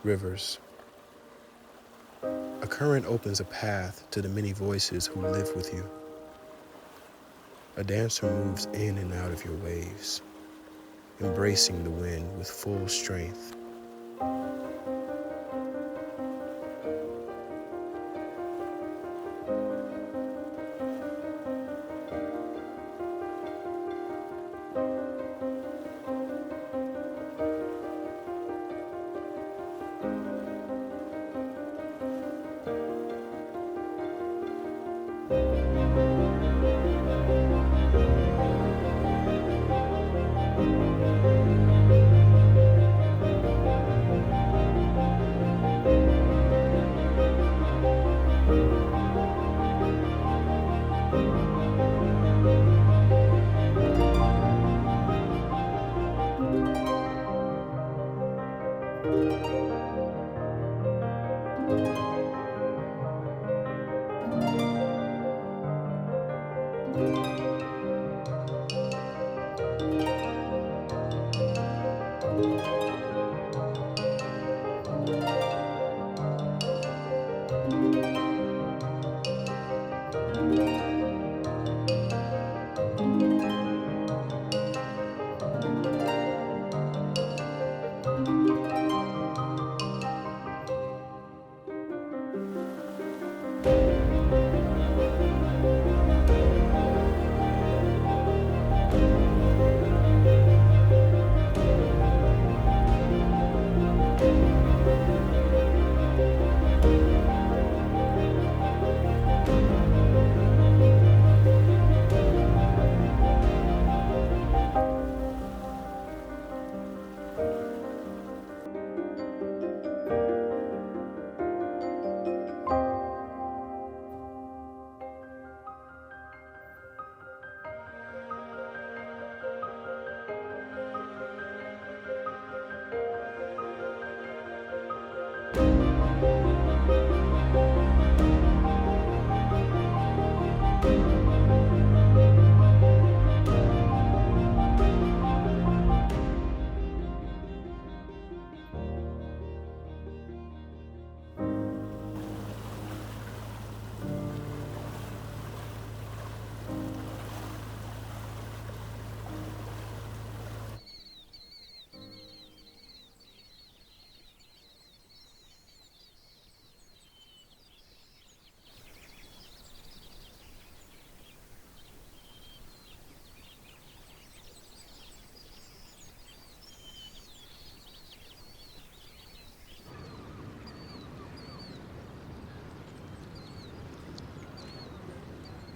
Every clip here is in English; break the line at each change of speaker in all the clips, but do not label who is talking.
rivers. A current opens a path to the many voices who live with you. A dancer moves in and out of your waves, embracing the wind with full strength.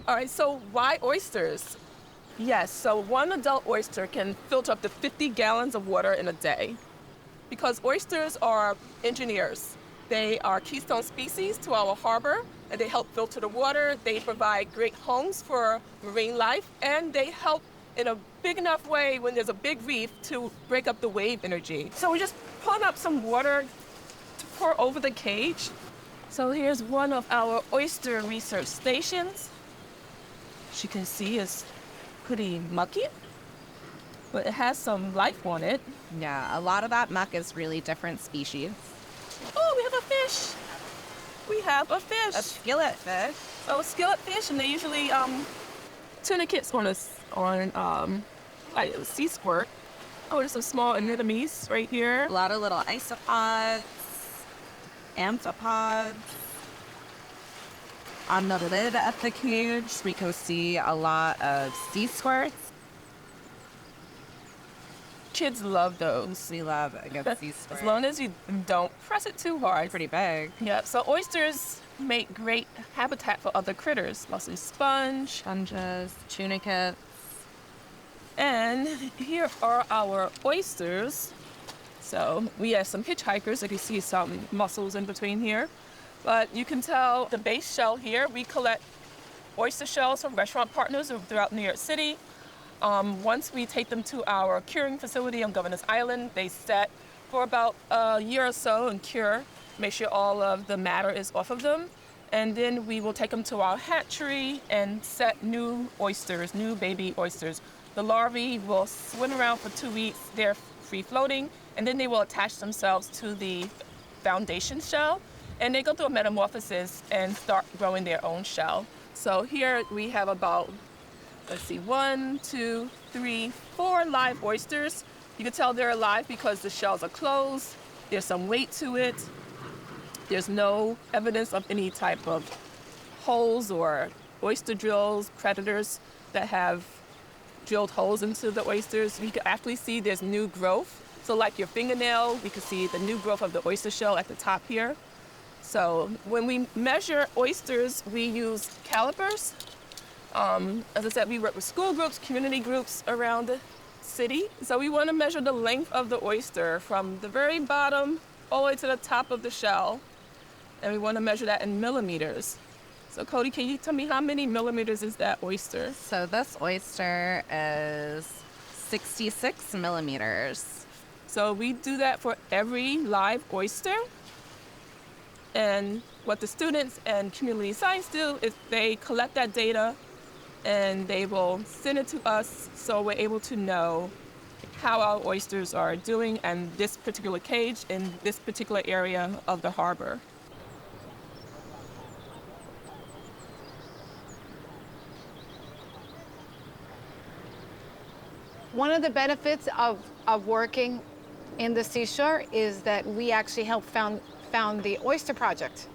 All right, so why oysters? Yes, so one adult oyster can filter up to 50 gallons of water in a day. Because oysters are engineers. They are keystone species to our harbor, and they help filter the water. They provide great homes for marine life, and they help in a big enough way when there's a big reef to break up the wave energy. So we're just pulling up some water to pour over the cage. So here's one of our oyster research stations. As you can see, it's pretty mucky, but it has some life on it.
Yeah, a lot of that muck is really different species.
Oh, we have a fish. We have a fish.
A skillet fish.
Oh, skillet fish, and they usually tunicates on like a sea squirt. Oh, there's some small anemones right here.
A lot of little isopods, amphipods. On the lid of the cage, we can see a lot of sea squirts.
Kids love those.
We love a good sea squirt.
As long as you don't press it too hard.
Pretty big.
Yeah, so oysters make great habitat for other critters, mostly
Sponges, tunicates.
And here are our oysters. So we have some hitchhikers. You can see some mussels in between here. But you can tell the base shell here, we collect oyster shells from restaurant partners throughout New York City. Once we take them to our curing facility on Governor's Island, they set for about a year or so and cure, make sure all of the matter is off of them. And then we will take them to our hatchery and set new oysters, new baby oysters. The larvae will swim around for 2 weeks. They're free floating, and then they will attach themselves to the foundation shell, and they go through a metamorphosis and start growing their own shell. So here we have about, let's see, 1, 2, 3, 4 live oysters. You can tell they're alive because the shells are closed. There's some weight to it. There's no evidence of any type of holes or oyster drills, predators that have drilled holes into the oysters. You can actually see there's new growth. So like your fingernail, we can see the new growth of the oyster shell at the top here. So when we measure oysters, we use calipers. As I said, we work with school groups, community groups around the city. So we want to measure the length of the oyster from the very bottom all the way to the top of the shell. And we want to measure that in millimeters. So Cody, can you tell me how many millimeters is that oyster?
So this oyster is 66 millimeters.
So we do that for every live oyster. And what the students and community science do is they collect that data and they will send it to us so we're able to know how our oysters are doing in this particular cage in this particular area of the harbor.
One of the benefits of working in the seashore is that we actually helped found the Oyster Project.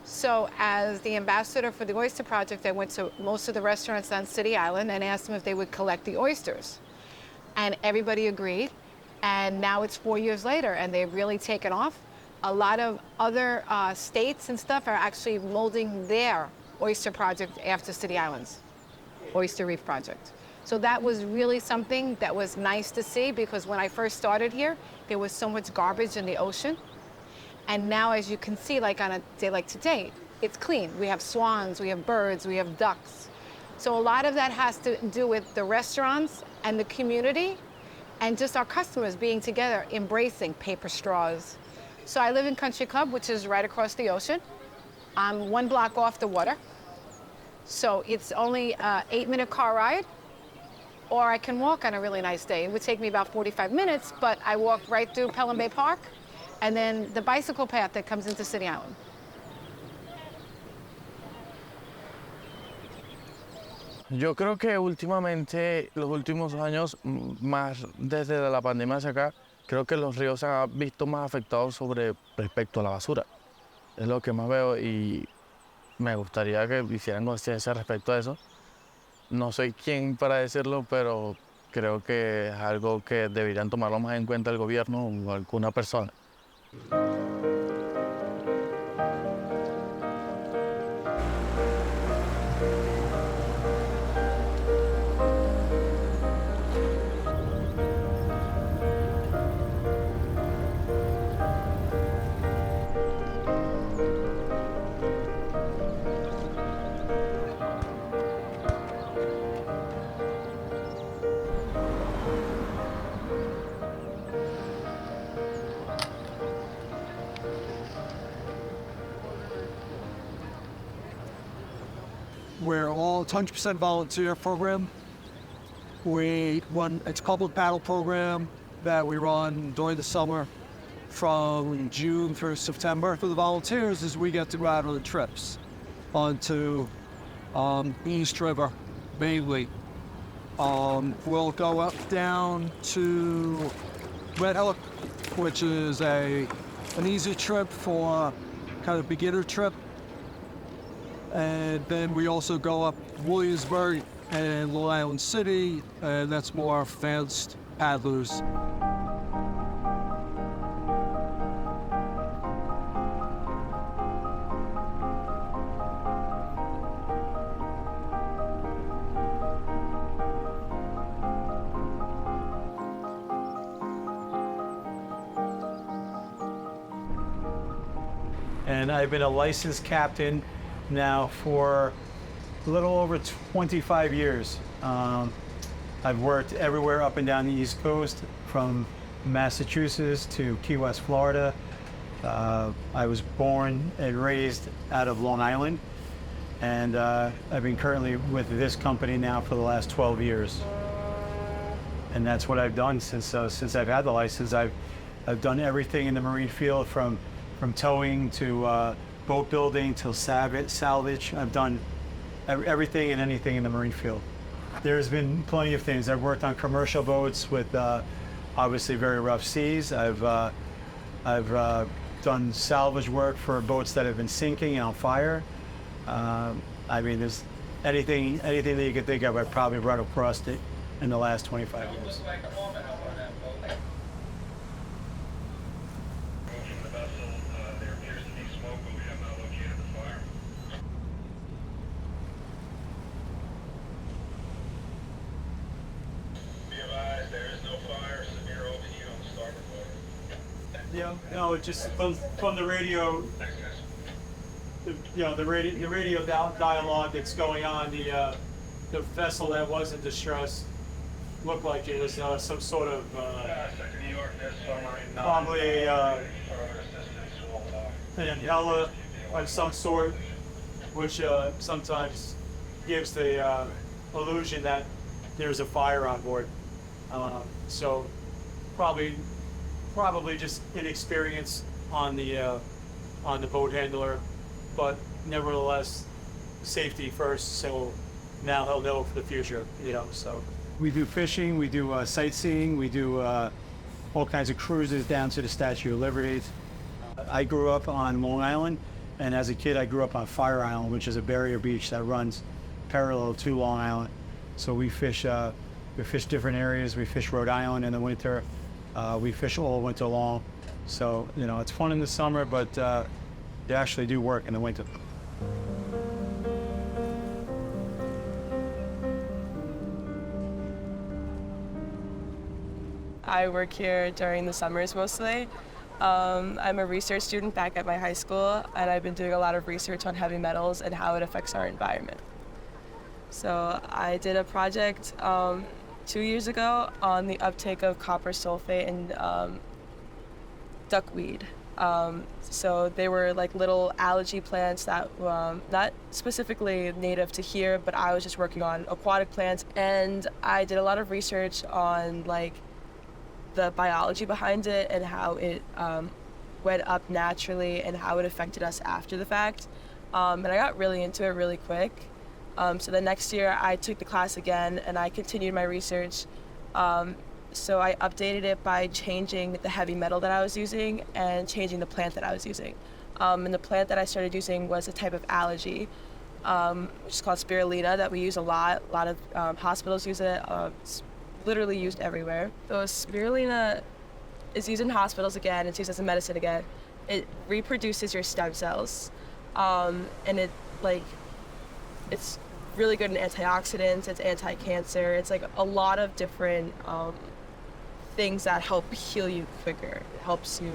So as the ambassador for the Oyster Project, I went to most of the restaurants on City Island and asked them if they would collect the oysters. And everybody agreed. And now it's 4 years later and they've really taken off. A lot of other states and stuff are actually molding their Oyster Project after City Island's Oyster Reef Project. So that was really something that was nice to see because when I first started here, there was so much garbage in the ocean. And now, as you can see, like on a day like today, it's clean. We have swans, we have birds, we have ducks. So a lot of that has to do with the restaurants and the community and just our customers being together, embracing paper straws. So I live in Country Club, which is right across the ocean. I'm 1 block off the water. So it's only an 8-minute car ride, or I can walk on a really nice day. It would take me about 45 minutes, but I walk right through Pelham Bay Park, and then the bicycle path that comes into City Island.
Yo creo que últimamente, los últimos años, más desde la pandemia hacia acá, creo que los ríos se han visto más afectados respecto a la basura. Es lo que más veo y me gustaría que hicieran conciencia respecto a eso. No soy quien para decirlo, pero creo que es algo que deberían tomarlo más en cuenta el gobierno o alguna persona.
We're all 100% volunteer program. It's a public paddle program that we run during the summer from June through September. For the volunteers is we get to go out on the trips onto East River, mainly. We'll go up down to Red Hook, which is an easy trip for kind of beginner trip. And then we also go up Williamsburg and Long Island City, and that's more advanced paddlers.
And I've been a licensed captain now for a little over 25 years. I've worked everywhere up and down the East Coast, from Massachusetts to Key West, Florida. I was born and raised out of Long Island, and I've been currently with this company now for the last 12 years. And that's what I've done since I've had the license. I've done everything in the marine field, from from towing to boat building to salvage. I've done everything and anything in the marine field. There's been plenty of things. I've worked on commercial boats with obviously very rough seas. I've done salvage work for boats that have been sinking and on fire. I mean, there's anything that you can think of, I've probably run across it in the last 25 years. Yeah, no, just from the radio, the radio dialogue that's going on, the vessel that was in distress looked like it was some sort of probably an inhaler of some sort, which sometimes gives the illusion that there's a fire on board. So probably just inexperience on the boat handler, but nevertheless, safety first. So now he'll know for the future, So we do fishing, we do sightseeing, we do all kinds of cruises down to the Statue of Liberty. I grew up on Long Island, and as a kid, I grew up on Fire Island, which is a barrier beach that runs parallel to Long Island. So we fish different areas. We fish Rhode Island in the winter. We fish all winter long. So, it's fun in the summer, but you actually do work in the winter.
I work here during the summers mostly. I'm a research student back at my high school, and I've been doing a lot of research on heavy metals and how it affects our environment. So I did a project 2 years ago on the uptake of copper sulfate and duckweed. So they were like little algae plants that not specifically native to here, but I was just working on aquatic plants, and I did a lot of research on like the biology behind it and how it went up naturally and how it affected us after the fact. And I got really into it really quick. So the next year I took the class again and I continued my research. So I updated it by changing the heavy metal that I was using and changing the plant that I was using. And the plant that I started using was a type of algae, which is called spirulina, that we use a lot. A lot of hospitals use it. It's literally used everywhere. So spirulina is used in hospitals again. It's used as a medicine again. It reproduces your stem cells, and it's really good in antioxidants. It's anti-cancer. It's like a lot of different things that help heal you quicker. It helps you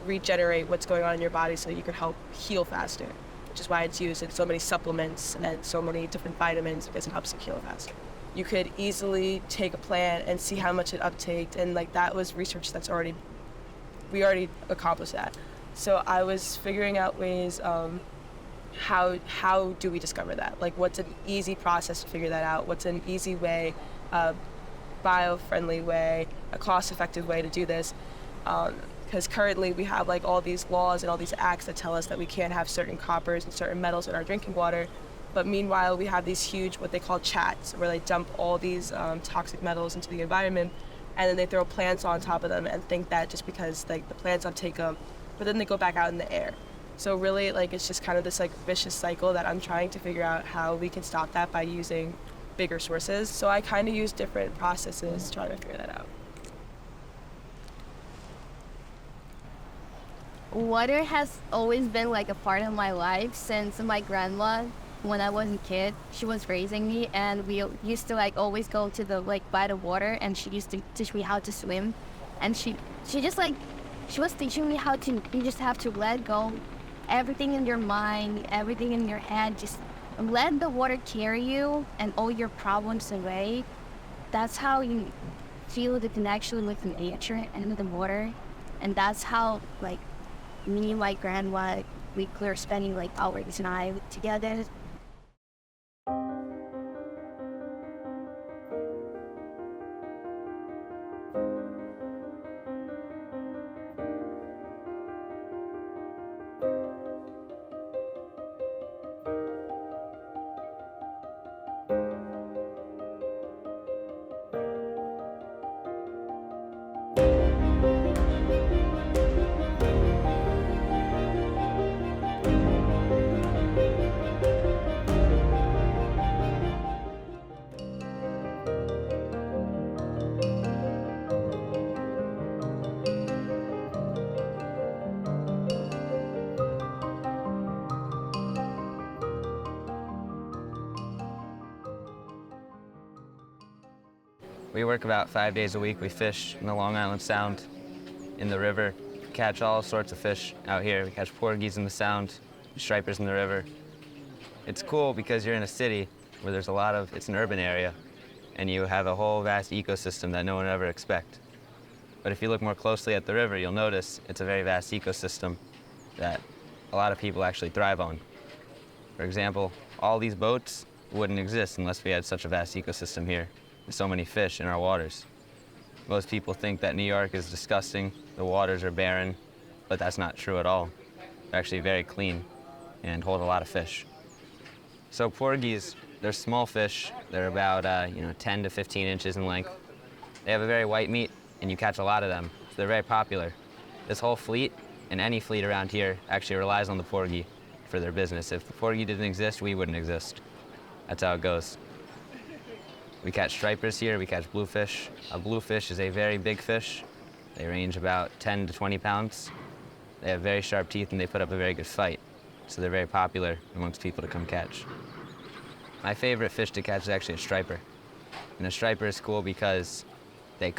regenerate what's going on in your body so you can help heal faster, which is why it's used in so many supplements and so many different vitamins, because it helps you heal faster. You could easily take a plant and see how much it uptaked, and like that was research we already accomplished that. So I was figuring out ways, how do we discover that? Like, what's an easy process to figure that out? What's an easy way, a bio-friendly way, a cost-effective way to do this? Because currently we have like all these laws and all these acts that tell us that we can't have certain coppers and certain metals in our drinking water. But meanwhile, we have these huge, what they call chats, where they dump all these toxic metals into the environment, and then they throw plants on top of them and think that just because like the plants uptake them, but then they go back out in the air. So really, like, it's just kind of this like vicious cycle that I'm trying to figure out how we can stop that by using bigger sources. So I kind of use different processes trying to figure that out.
Water has always been like a part of my life since my grandma, when I was a kid, she was raising me, and we used to like always go to the like by the water, and she used to teach me how to swim, and she just like she was teaching me how to, you just have to let go everything in your mind, everything in your head, just let the water carry you and all your problems away. That's how you feel the connection with nature and the water, and that's how like me and my grandma, we were spending like hours and I together.
We work about 5 days a week. We fish in the Long Island Sound, in the river, catch all sorts of fish out here. We catch porgies in the Sound, stripers in the river. It's cool because you're in a city where there's it's an urban area, and you have a whole vast ecosystem that no one would ever expect. But if you look more closely at the river, you'll notice it's a very vast ecosystem that a lot of people actually thrive on. For example, all these boats wouldn't exist unless we had such a vast ecosystem here. There's so many fish in our waters. Most people think that New York is disgusting, the waters are barren, but that's not true at all. They're actually very clean and hold a lot of fish. So porgies, they're small fish. They're about 10 to 15 inches in length. They have a very white meat, and you catch a lot of them. So they're very popular. This whole fleet, and any fleet around here, actually relies on the porgy for their business. If the porgy didn't exist, we wouldn't exist. That's how it goes. We catch stripers here, we catch bluefish. A bluefish is a very big fish. They range about 10 to 20 pounds. They have very sharp teeth and they put up a very good fight. So they're very popular amongst people to come catch. My favorite fish to catch is actually a striper. And a striper is cool because they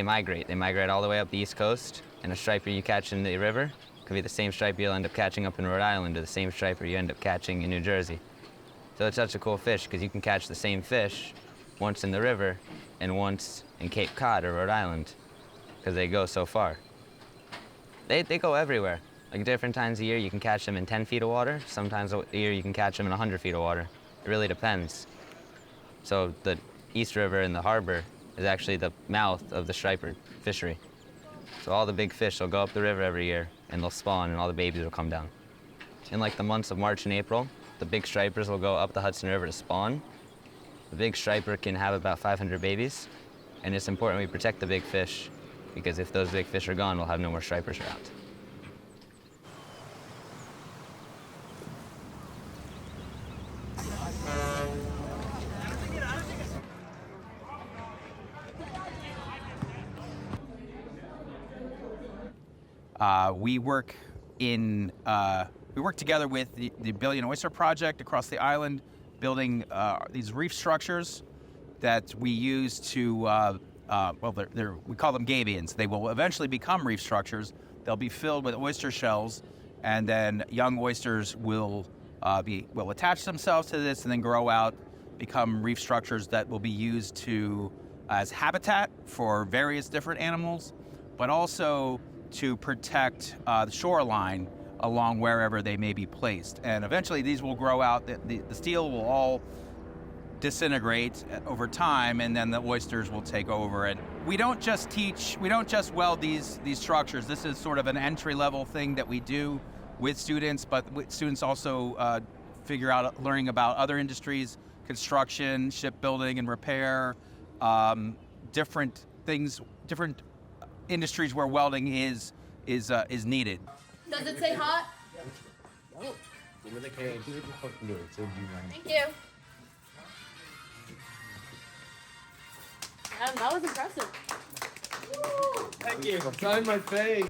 migrate. They migrate all the way up the East Coast. And a striper you catch in the river could be the same striper you'll end up catching up in Rhode Island or the same striper you end up catching in New Jersey. So it's such a cool fish because you can catch the same fish once in the river and once in Cape Cod or Rhode Island because they go so far. They go everywhere. Like different times a year you can catch them in 10 feet of water. Sometimes a year you can catch them in 100 feet of water. It really depends. So the East River in the harbor is actually the mouth of the striper fishery. So all the big fish will go up the river every year and they'll spawn and all the babies will come down. In like the months of March and April, the big stripers will go up the Hudson River to spawn. The big striper can have about 500 babies, and it's important we protect the big fish because if those big fish are gone, we'll have no more stripers around.
We work together with the Billion Oyster Project across the island, building these reef structures that we use to, we call them gabions. They will eventually become reef structures. They'll be filled with oyster shells, and then young oysters will attach themselves to this and then grow out, become reef structures that will be used as habitat for various different animals, but also to protect the shoreline along wherever they may be placed. And eventually these will grow out, the steel will all disintegrate over time, and then the oysters will take over. And we don't just weld these structures. This is sort of an entry-level thing that we do with students, but students also learning about other industries, construction, shipbuilding and repair, different industries where welding is needed.
Does it say hot?
No.
Thank you. That was impressive. Woo!
Thank you. I'm trying my face.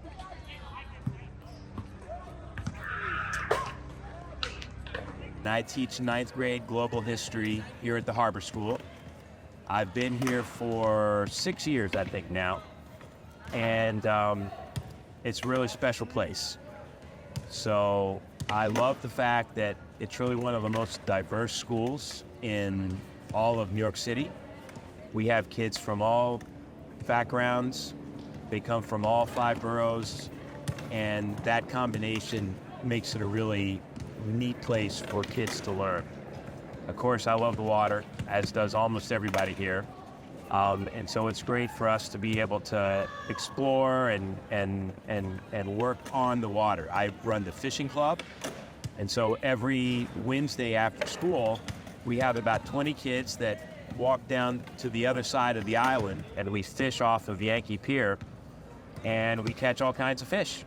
I teach 9th grade global history here at the Harbor School. I've been here for 6 years, I think now, and it's a really special place. So I love the fact that it's really one of the most diverse schools in all of New York City. We have kids from all backgrounds. They come from all 5 boroughs, and that combination makes it a really neat place for kids to learn. Of course, I love the water, as does almost everybody here. And so it's great for us to be able to explore and work on the water. I run the fishing club, and so every Wednesday after school, we have about 20 kids that walk down to the other side of the island, and we fish off of Yankee Pier, and we catch all kinds of fish.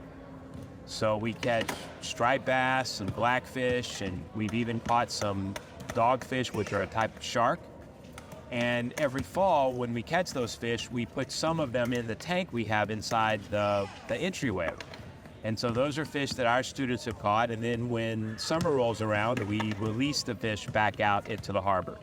So we catch striped bass and blackfish, and we've even caught some dogfish, which are a type of shark. And every fall, when we catch those fish, we put some of them in the tank we have inside the entryway. And so those are fish that our students have caught, and then when summer rolls around, we release the fish back out into the harbor.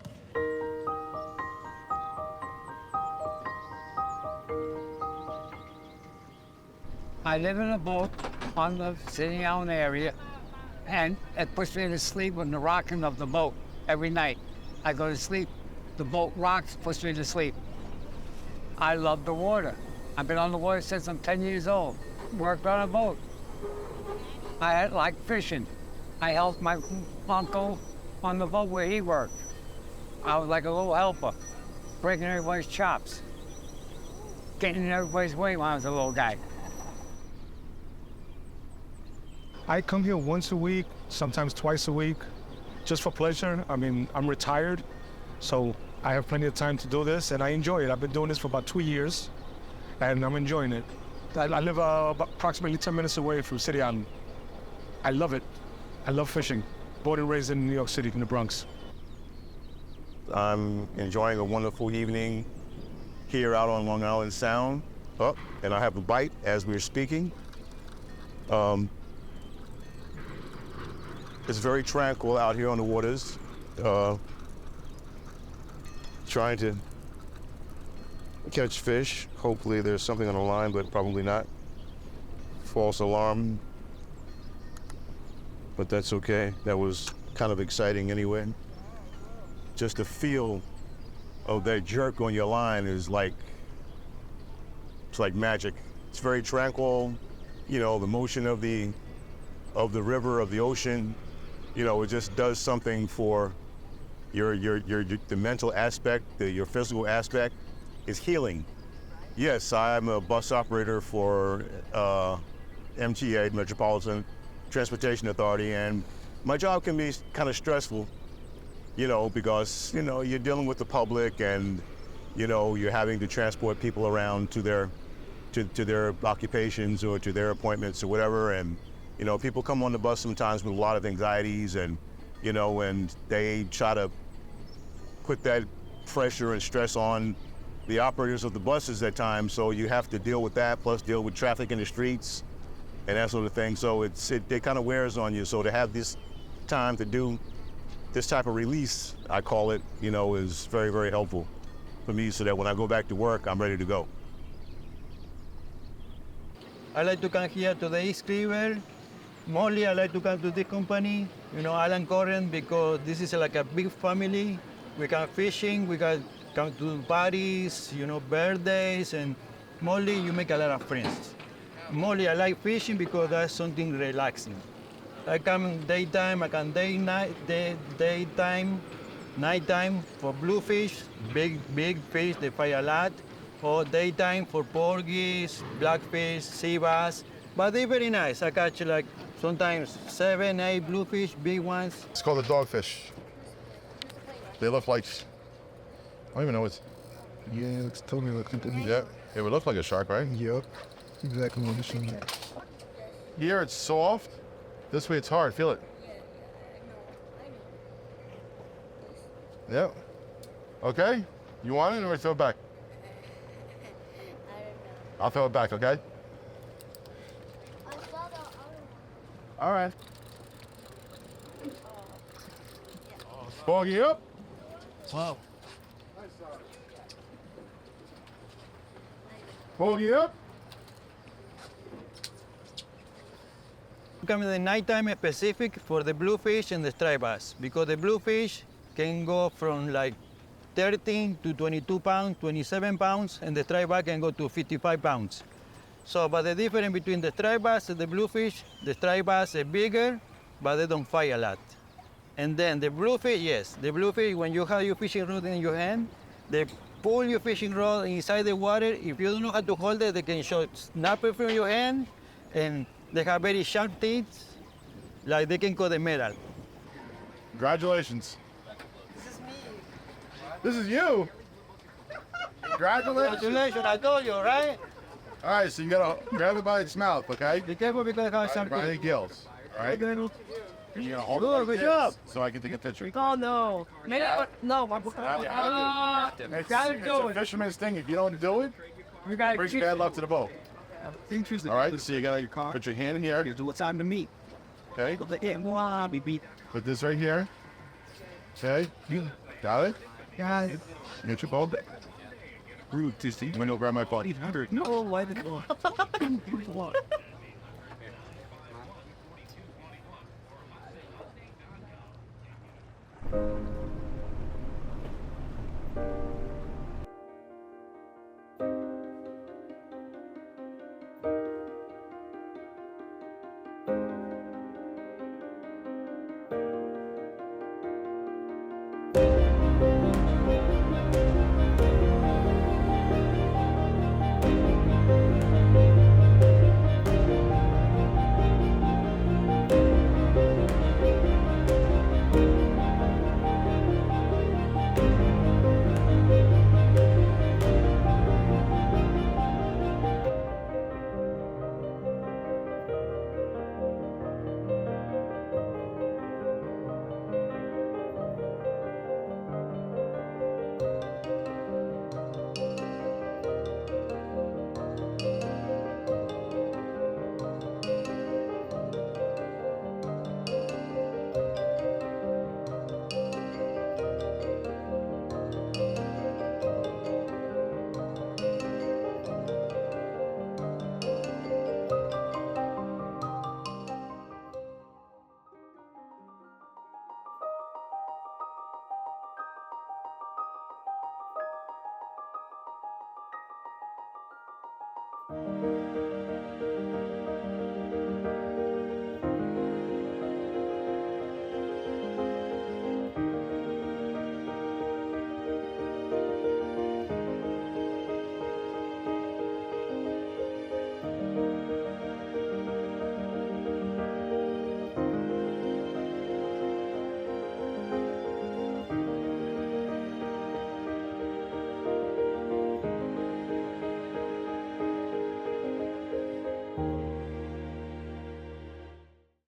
I live in a boat on the sitting down area, and it puts me to sleep with the rocking of the boat every night. I go to sleep, the boat rocks, puts me to sleep. I love the water. I've been on the water since I'm 10 years old. Worked on a boat. I like fishing. I helped my uncle on the boat where he worked. I was like a little helper, breaking everybody's chops, getting in everybody's way when I was a little guy.
I come here once a week, sometimes twice a week, just for pleasure. I mean, I'm retired, so I have plenty of time to do this, and I enjoy it. I've been doing this for about 2 years, and I'm enjoying it. I live about approximately 10 minutes away from City Island. I love it. I love fishing. Born and raised in New York City, in the Bronx.
I'm enjoying a wonderful evening here out on Long Island Sound. Oh, and I have a bite as we're speaking. It's very tranquil out here on the waters. Trying to catch fish. Hopefully there's something on the line, but probably not. False alarm. But that's okay. That was kind of exciting anyway. Just the feel of that jerk on your line is like, it's like magic. It's very tranquil. You know, the motion of the river, of the ocean, you know, it just does something for the mental aspect, your physical aspect is healing. Yes, I'm a bus operator for MTA, Metropolitan Transportation Authority, and my job can be kind of stressful, you know, because, you know, you're dealing with the public and, you know, you're having to transport people around to their occupations or to their appointments or whatever. And, you know, people come on the bus sometimes with a lot of anxieties and, you know, and they try to put that pressure and stress on the operators of the buses at times. So you have to deal with that, plus deal with traffic in the streets and that sort of thing. So it kind of wears on you. So to have this time to do this type of release, I call it, you know, is very, very helpful for me so that when I go back to work, I'm ready to go.
I like to come here to the East River. Mostly I like to come to this company, you know, Island Current, because this is like a big family. We can fishing, we can come to parties, you know, birthdays, and mostly you make a lot of friends. Mostly I like fishing because that's something relaxing. I come daytime, I come daytime, nighttime for bluefish, big fish, they fight a lot. Or daytime for porgies, blackfish, sea bass. But they're very nice. I catch like sometimes 7, 8 bluefish, big ones.
It's called a dogfish. They look like, I don't even know what.
Yeah, it's totally looking to me.
Yeah, it would look like a shark, right?
Yep, exactly what it's showing.
Here it's soft. This way it's hard. Feel it. Yep. Okay. You want it or throw it back? I'll throw it back, okay? All right. Foggy up.
Wow.
Foggy up.
Come in the nighttime specific for the bluefish and the striped bass, because the bluefish can go from like 13 to 22 pounds, 27 pounds, and the striped bass can go to 55 pounds. So, but the difference between the striped bass and the bluefish, the striped bass are bigger, but they don't fight a lot. And then the bluefish, yes, the bluefish, when you have your fishing rod in your hand, they pull your fishing rod inside the water. If you don't know how to hold it, they can snap it from your hand, and they have very sharp teeth, like they can cut the metal.
Congratulations. This is you. Congratulations.
Congratulations, I told you, right?
All right, so you gotta grab it by its mouth, okay?
Be careful because I have some
by the gills, all right? You're gonna hold it
Good,
like
good
this
job.
so I can take a picture.
Oh no. No, my
It's a fisherman's thing. If you don't do it,
We got
brings bad luck to the boat.
Interesting.
All right, so you gotta put your hand here.
It's time to meet.
Okay.
Beat.
Put this right here. Okay. Got it?
Guys.
Get your boat. Rude to see went over my body. No, why did
Thank you.